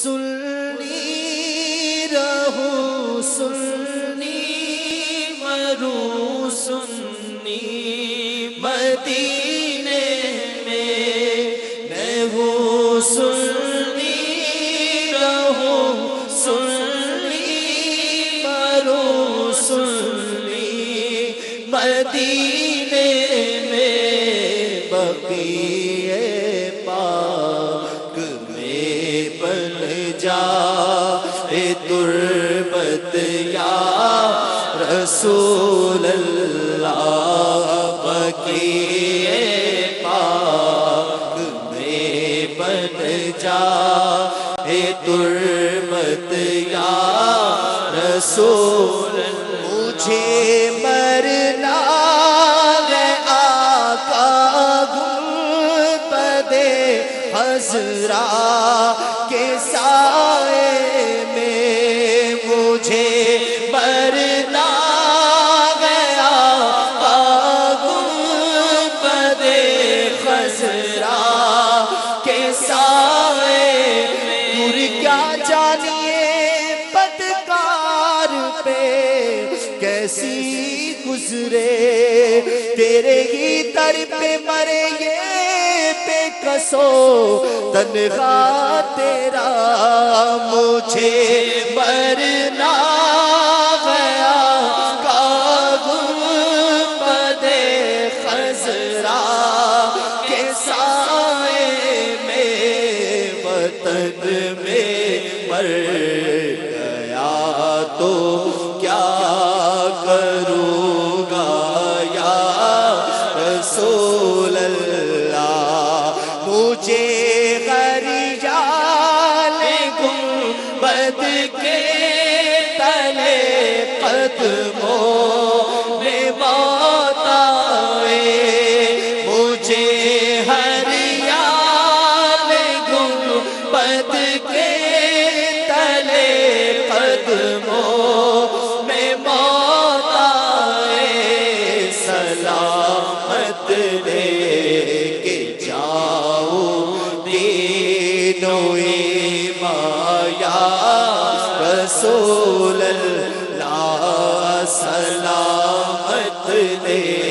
سنی رہوں سنی مروں سنی مدینے میں ہوں سنی رہوں سنی مروں سنی مدینے میں بقیع پاک میں بن جا اے تربت یا رسول اللہ بقیع پاک میں بن جا اے تربت یا رسول اللہ مجھے مرنا ہے آقا گنبد خضرا کے سائے میں مجھے مرنا گیا گنبد خضرا کے سائے میں دور کیا جانیے بدکار پہ کیسی گزرے تیرے ہی در پہ مرے یہ بے کسو تنہا تیرا مجھے مرنا گیا گنبد خضرا کے سائے میں وطن میں مر گیا تو کیا کروں گا یا رسول اللہ مجھے غریال گنبد کے تلے قدموں میں موت آئے مجھے غریال گنبد کے تلے قدموں میں موت آئے سلامت لے کے جاؤ دینو ایمان یا رسول اللہ سلامت لے